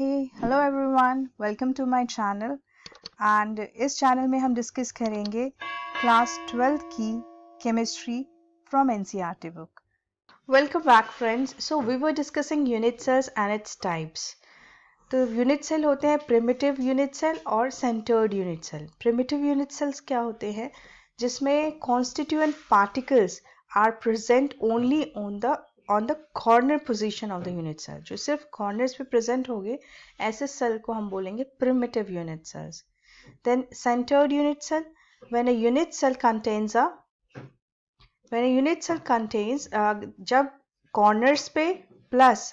Hello everyone, welcome to my channel. And इस channel में हम डिस्कस करेंगे क्लास 12 की chemistry from NCERT book. Welcome back friends. So we were discussing unit cells and its types. तो unit cell होते हैं primitive unit cell और centred unit cell. Primitive unit cells क्या होते हैं? जिसमें constituent particles are present only on the corner position of the unit cell. जो सिर्फ कॉर्नर्स पे प्रेजेंट होंगे, ऐसे सेल को हम बोलेंगे primitive unit cells. Then centred unit cell, when a unit cell contains जब कॉर्नर्स पे प्लस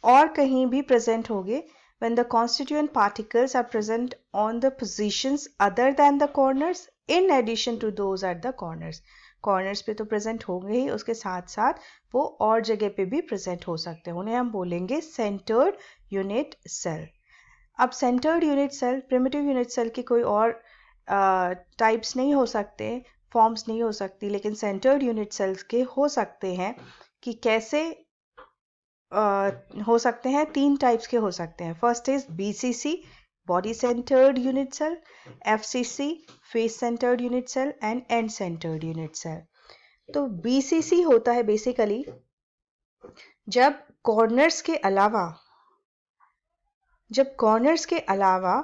और कहीं भी प्रेजेंट होंगे, when the constituent particles are present on the positions other than the corners in addition to those at the corners। Corners पे तो present होंगे ही, उसके साथ साथ वो और जगह पे भी प्रेजेंट हो सकते हैं, उन्हें हम बोलेंगे सेंटर्ड यूनिट सेल। अब centred unit cell, primitive unit cell की कोई और टाइप्स नहीं हो सकते, फॉर्म्स नहीं हो सकती, लेकिन सेंटर्ड यूनिट सेल्स के हो सकते हैं। कि कैसे हो सकते हैं? तीन टाइप्स के हो सकते हैं। First is BCC, body centred unit cell, FCC, face centred unit cell, and end centred unit cell. तो बीसीसी होता है बेसिकली जब कॉर्नर्स के अलावा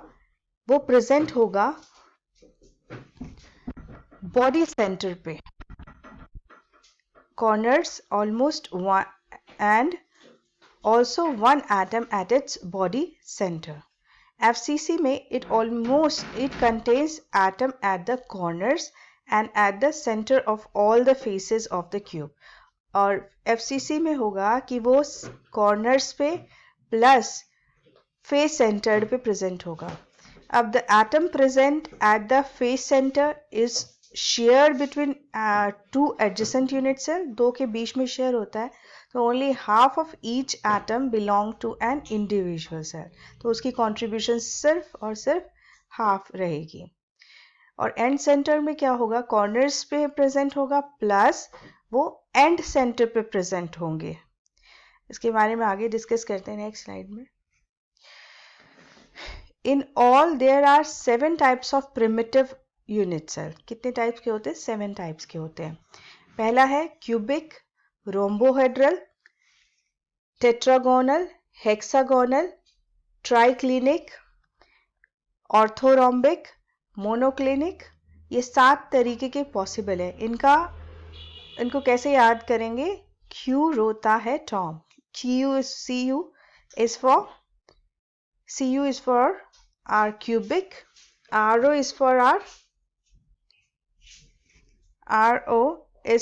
वो प्रेजेंट होगा बॉडी सेंटर पे, corners almost and also one atom at its body center। FCC में it contains atom at the corners and at the center of all the faces of the cube। और FCC में होगा कि वो corners पे plus face centered पे present होगा। अब the atom present at the face center is shared between two adjacent unit cell, दो के बीच में शेयर होता है, तो only half of each atom belong to an individual cell, तो उसकी कॉन्ट्रीब्यूशन सिर्फ और सिर्फ हाफ रहेगी। और एंड सेंटर में क्या होगा? कॉर्नर्स पे प्रेजेंट होगा प्लस वो एंड सेंटर पे प्रेजेंट होंगे। इसके बारे में आगे डिस्कस करते हैं नेक्स्ट स्लाइड में। In all there are 7 types of primitive unit cell. कितने टाइप्स के होते हैं? 7 टाइप्स के होते हैं। पहला है cubic, rhombohedral, tetragonal, hexagonal, triclinic, orthorhombic, monoclinic. ये 7 तरीके के पॉसिबल है। इनको कैसे याद करेंगे? क्यू रोता है Tom, CU is for our cubic, RO is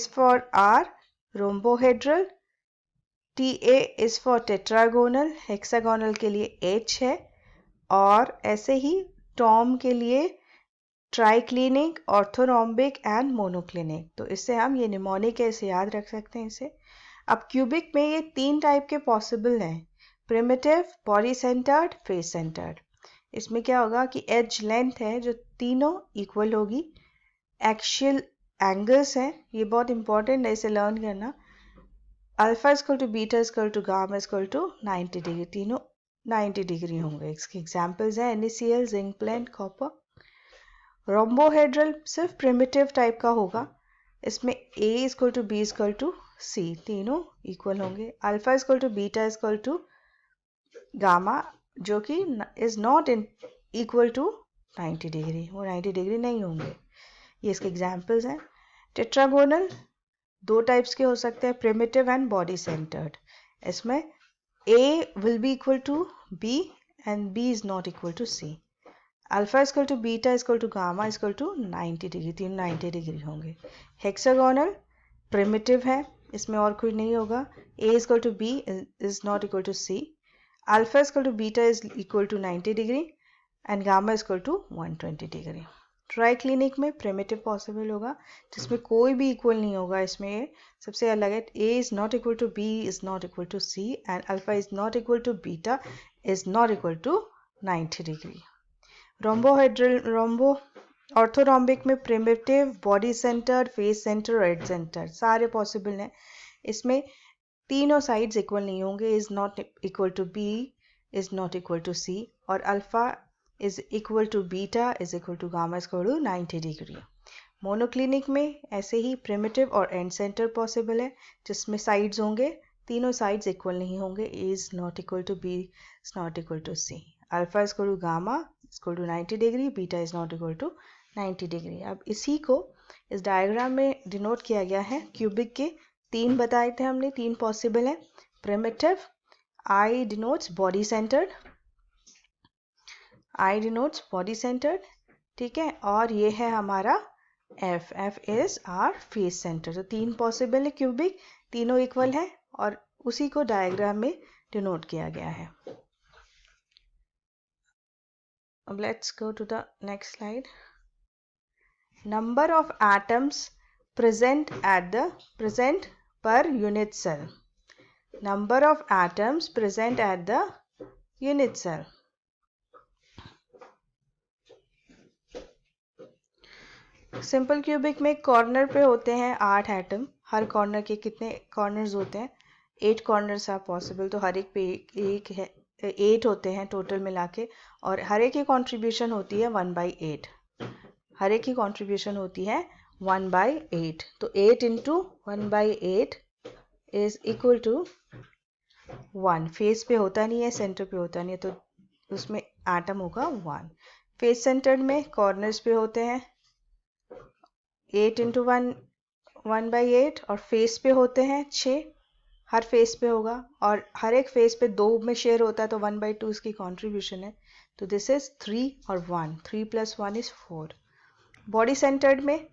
for our rhombohedral, TA is for tetragonal, hexagonal के लिए H है, और ऐसे ही टॉम के लिए ट्राइक्लिनिक, ऑर्थोरोम्बिक एंड मोनोक्लिनिक। तो इससे हम ये निमोनिक ऐसे याद रख सकते हैं इसे। अब क्यूबिक में ये 3 टाइप के पॉसिबल हैं, primitive, body centred, face centred. इसमें क्या होगा कि एज लेंथ है जो तीनों इक्वल होगी, एक्शियल एंगल्स हैं, ये बहुत इंपॉर्टेंट है, इसे लर्न करना। Alpha equal to beta equal to gamma equal to 90 degree, तीनों 90 डिग्री होंगे। इसके एग्जांपल्स हैं NaCl, zinc plate, copper. Rhombohedral सिर्फ प्रिमिटिव टाइप का होगा, इसमें A equal to B equal to C, तीनों इक्वल होंगे। Alpha equal to beta equal to gamma, जो कि is not equal to 90 degree, वो 90 डिग्री नहीं होंगे। ये इसके एग्जांपल्स हैं। टेट्रागोनल 2 टाइप्स के हो सकते हैं, प्रिमिटिव एंड बॉडी सेंटर्ड। इसमें A will be equal to B and B is not equal to C। Alpha equal to beta equal to gamma equal to 90 degree, तीन 90 डिग्री होंगे। Hexagonal primitive है, इसमें और कोई नहीं होगा। A equal to B is not equal to C। Alpha equal to beta is equal to 90 degree and gamma equal to 120 degree. Triclinic में primitive possible होगा, जिसमें कोई भी इक्वल नहीं होगा। इसमें सबसे अलग है, A is not equal to B is not equal to C and alpha is not equal to beta is not equal to 90 degree. Orthorhombic में primitive, body centre, face centre और एड सेंटर सारे possible हैं। इसमें तीनों sides equal नहीं होंगे, is not equal to B is not equal to C और alpha is equal to beta is equal to gamma is equal to 90 degree. Monoclinic में ऐसे ही प्रिमिटिव और एंड सेंटर पॉसिबल है जिसमें साइड्स होंगे, तीनों साइड्स इक्वल नहीं होंगे, A is not equal to B is not equal to C, alpha is equal to gamma is equal to 90 degree, beta is not equal to 90 degree. अब इसी को इस डायग्राम में डिनोट किया गया है। क्यूबिक के तीन बताए थे हमने, तीन पॉसिबल है। Primitive, I denotes body centred, I denotes body centred, ठीक है। और ये है हमारा F, F is are face centre. तो तीन पॉसिबल है क्यूबिक, तीनों इक्वल है और उसी को डायग्राम में डिनोट किया गया है। अब let's go to the next slide. Number of atoms present per unit cell, number of atoms present at the unit cell। Simple cubic में कॉर्नर पे होते हैं 8 एटम। हर कॉर्नर के कितने कॉर्नर्स होते हैं? 8 कॉर्नर्स आर पॉसिबल। तो हर एक पे एक है, 8 होते हैं टोटल मिला के, और हर एक की कॉन्ट्रीब्यूशन होती है 1/8। हर एक की कॉन्ट्रीब्यूशन होती है 1/8। तो 8 into 1/8 is equal to 1। Face पे होता नहीं है, सेंटर पे होता नहीं है, तो उसमें एटम होगा 1। फेस सेंटर में कॉर्नर्स पे होते हैं 8 इंटू 1/8 और फेस पे होते हैं 6। हर फेस पे होगा और हर एक फेस पे 2 में शेयर होता है, तो 1/2 इसकी कॉन्ट्रीब्यूशन है। तो दिस इज 3 और 1, 3 + 1 इज 4। बॉडी सेंटर्ड में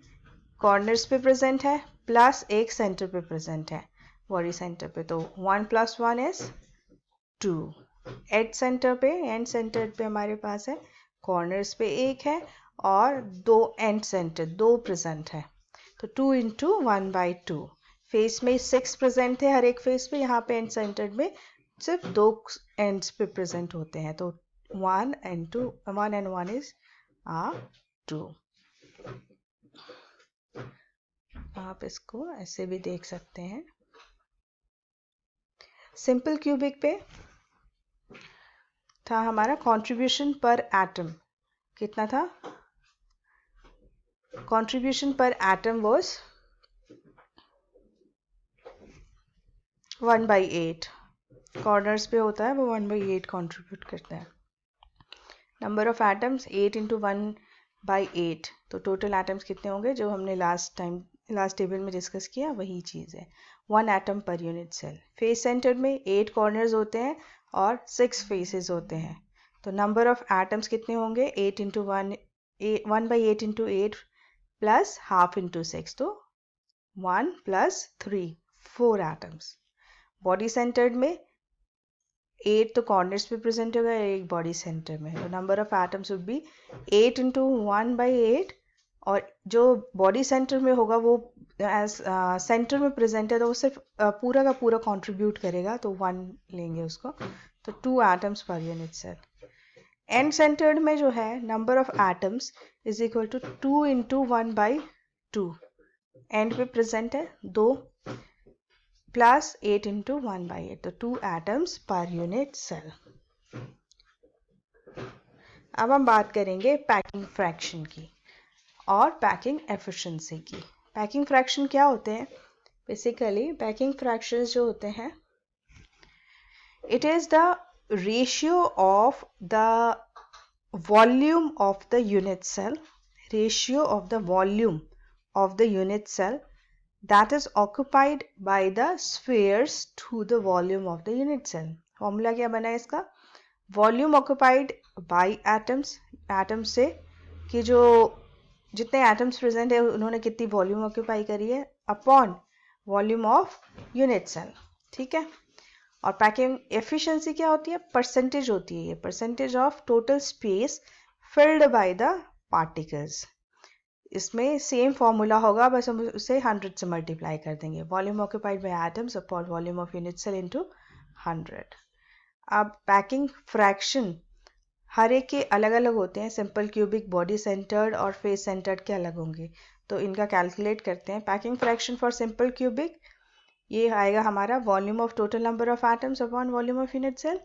कॉर्नर्स पे प्रेजेंट है प्लस एक सेंटर पे प्रेजेंट है बॉडी सेंटर पे, तो 1 + 1 इज 2। एंड सेंटर पे हमारे पास है कॉर्नर्स पे एक है और 2 एंड सेंटर 2 प्रेजेंट है, तो 2 इंटू 1/2। फेस में 6 प्रेजेंट है हर एक फेस पे, यहाँ पे एंड सेंटर में सिर्फ 2 एंड्स पे प्रेजेंट होते हैं, तो 1 and 1 इज 2। आप इसको ऐसे भी देख सकते हैं। सिंपल क्यूबिक पे था हमारा कंट्रीब्यूशन पर एटम, कितना था? कंट्रीब्यूशन पर एटम वाज 1/8। कॉर्नर्स पे होता है वो 1/8 कंट्रीब्यूट करता है। नंबर ऑफ एटम्स 8 इंटू 1/8, तो टोटल एटम्स कितने होंगे जो हमने लास्ट टेबल में डिस्कस किया वही चीज़ है, 1 atom per unit cell. Face centre में 8 कॉर्नर्स होते हैं और 6 फेसेस होते हैं, तो नंबर ऑफ एटम्स कितने होंगे? 8 into 1/8 into 8 plus half into 6, तो 1 + 3, 4 एटम्स। बॉडी सेंटर्ड में 8 तो कॉर्नर्स पे प्रेजेंट होगा, एक बॉडी सेंटर में, तो number of atoms would be 8 into 1/8, और जो बॉडी सेंटर में होगा वो एज सेंटर में प्रेजेंट है तो वो सिर्फ पूरा का पूरा कंट्रीब्यूट करेगा, तो 1 लेंगे उसको, तो 2 atoms per unit cell. And centred में जो है number of atoms is equal to 2 into 1/2। End पे प्रेजेंट है 2 प्लस 8 इंटू 1/8, तो 2 एटम्स पर यूनिट सेल। अब हम बात करेंगे पैकिंग फ्रैक्शन की और पैकिंग एफिशिएंसी की। पैकिंग फ्रैक्शन क्या होते हैं? बेसिकली पैकिंग फ्रैक्शंस जो होते हैं, it is the ratio of the volume of the unit cell, ratio of the volume of the unit cell that is occupied by the spheres to the volume of the unit cell। Formula क्या बना है इसका? Volume occupied by atoms, atoms से कि जो जितने atoms present है उन्होंने कितनी वॉल्यूम ऑक्युपाई करी है upon volume of unit cell, ठीक है। और पैकिंग एफिशिएंसी क्या होती है? परसेंटेज होती है, ये percentage of total space filled by the particles. इसमें सेम फॉर्मूला होगा, बस हम उसे 100 से मल्टीप्लाई कर देंगे। Volume occupied by atoms upon volume of unit cell into 100। अब पैकिंग फ्रैक्शन हर एक के अलग अलग होते हैं। सिंपल क्यूबिक, बॉडी सेंटर्ड और फेस सेंटर्ड के अलग होंगे, तो इनका कैलकुलेट करते हैं। Packing fraction for simple cubic ये आएगा हमारा volume of total number of atoms upon volume of unit cell.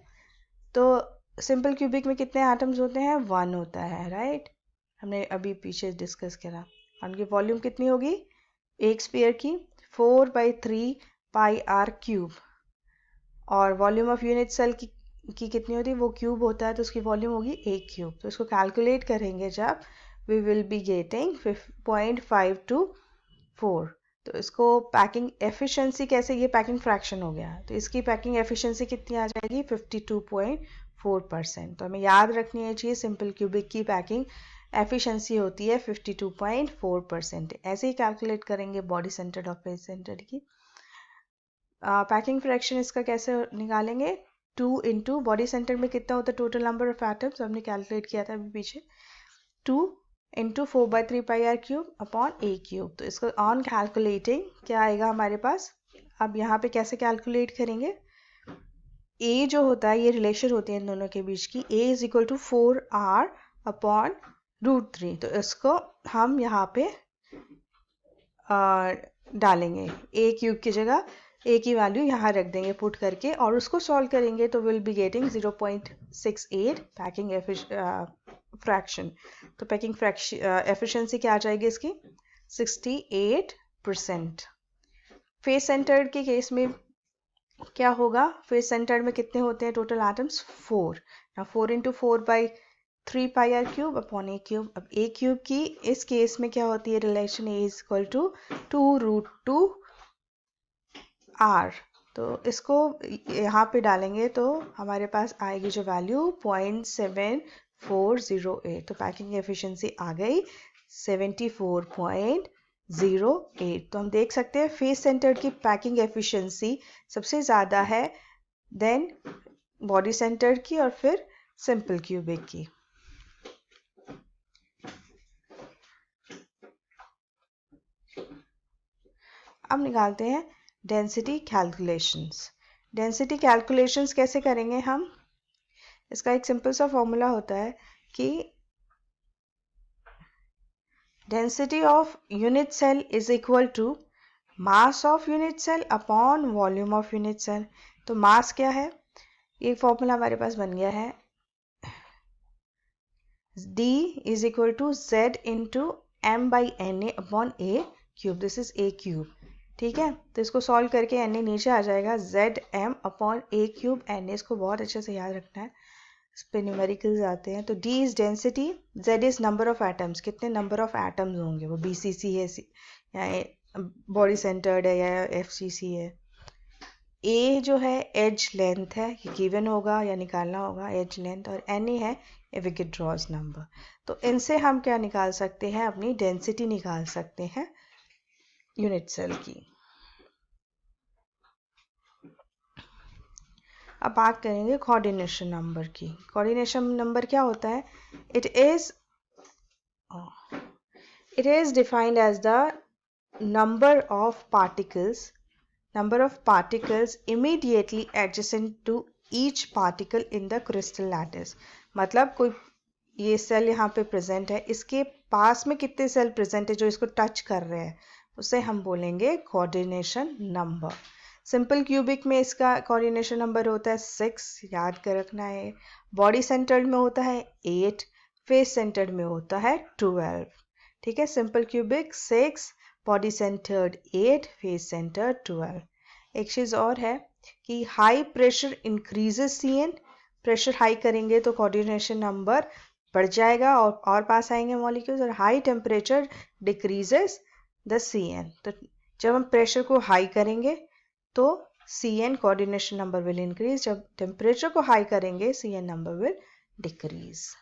तो सिंपल क्यूबिक में कितने एटम्स होते हैं? 1 होता है, राइट। हमने अभी पीछे डिस्कस करा। उनकी वॉल्यूम कितनी होगी एक स्फीयर की? 4/3 पाई आर क्यूब। और वॉल्यूम ऑफ यूनिट सेल की कितनी होती है? वो क्यूब होता है तो उसकी वॉल्यूम होगी एक क्यूब। तो इसको कैलकुलेट करेंगे जब, वी विल बी गेटिंग 0.524। तो इसको पैकिंग एफिशिएंसी कैसे, ये पैकिंग फ्रैक्शन हो गया, तो इसकी पैकिंग एफिशिएंसी कितनी आ जाएगी? 52.4%। तो हमें याद रखनी है चाहिए सिंपल क्यूबिक की पैकिंग एफिशिएंसी होती है 52.4%। ऐसे ही कैलकुलेट करेंगे बॉडी सेंटर्ड और फेस सेंटर्ड की। पैकिंग फ्रैक्शन इसका कैसे निकालेंगे? 2 इंटू बॉडी सेंटर में कितना होता है टोटल नंबर ऑफ एटम्स, हमने कैलकुलेट किया था अभी पीछे, 2 into 4/3 pi r cube upon a cube. तो इसको ऑन कैलकुलेटिंग क्या आएगा हमारे पास? अब यहाँ पे कैसे कैलकुलेट करेंगे? ए जो होता है, ये रिलेशन होती है इन दोनों के बीच की, A is equal to 4r upon √3। तो इसको हम यहाँ पे डालेंगे, ए क्यूब की जगह ए की वैल्यू यहाँ रख देंगे पुट करके, और उसको सॉल्व करेंगे तो will be getting 0.68 packing fraction. तो पैकिंग फ्रैक्शन एफिशिएंसी क्या आ जाएगी इसकी? 68%। फेस सेंटर्ड के केस में क्या होगा? फेस सेंटर्ड में कितने होते हैं टोटल एटम्स? 4। ना 4 into 4/3 pi r cube upon a cube. अब ए क्यूब की इस केस में क्या होती है relation? A is equal to 2√2r। तो इसको यहाँ पे डालेंगे तो हमारे पास आएगी जो वैल्यू 0.7408। तो पैकिंग एफिशिएंसी आ गई 74.08। तो हम देख सकते हैं फेस सेंटर्ड की पैकिंग एफिशिएंसी सबसे ज़्यादा है देन बॉडी सेंटर्ड की और फिर सिंपल क्यूबिक की। अब निकालते हैं डेंसिटी कैलकुलेशंस। डेंसिटी कैलकुलेशंस कैसे करेंगे हम? इसका एक सिंपल सा फॉर्मूला होता है कि density of unit cell is equal to mass of unit cell upon volume of unit cell. तो मास क्या है? ये फॉर्मूला हमारे पास बन गया है, D is equal to Z into m/na upon a cube. This is a cube, ठीक है। तो इसको सॉल्व करके na नीचे आ जाएगा, ZM upon a cube na। इसको बहुत अच्छे से याद रखना है, इस पे न्यूमेरिकल्स आते हैं। तो D is density, Z is number of atoms, कितने नंबर ऑफ एटम्स होंगे, वो BCC है या बॉडी सेंटर्ड है या FCC है। A जो है एज लेंथ है, ये गिवन होगा या निकालना होगा एज लेंथ, और Na है एवोगाड्रोस नंबर। तो इनसे हम क्या निकाल सकते हैं? अपनी डेंसिटी निकाल सकते हैं यूनिट सेल की। अब बात करेंगे कोऑर्डिनेशन नंबर की। कोऑर्डिनेशन नंबर क्या होता है? It is defined as the number of particles immediately adjacent to each particle in the crystal lattice। मतलब कोई ये सेल यहाँ पे प्रेजेंट है, इसके पास में कितने सेल प्रेजेंट है जो इसको टच कर रहे हैं, उसे हम बोलेंगे कोऑर्डिनेशन नंबर। सिंपल क्यूबिक में इसका कोऑर्डिनेशन नंबर होता है 6, याद कर रखना है। बॉडी सेंटर्ड में होता है 8, फेस सेंटर्ड में होता है 12, ठीक है। Simple cubic 6, body centred 8, face centred 12। एक चीज़ और है कि high pressure increases CN, pressure high करेंगे तो कोऑर्डिनेशन नंबर बढ़ जाएगा और पास आएंगे मॉलिक्यूल्स, और high temperature decreases the CN। तो जब हम प्रेशर को हाई करेंगे तो CN coordination number will increase, जब टेम्परेचर को हाई करेंगे CN नंबर विल डिक्रीज।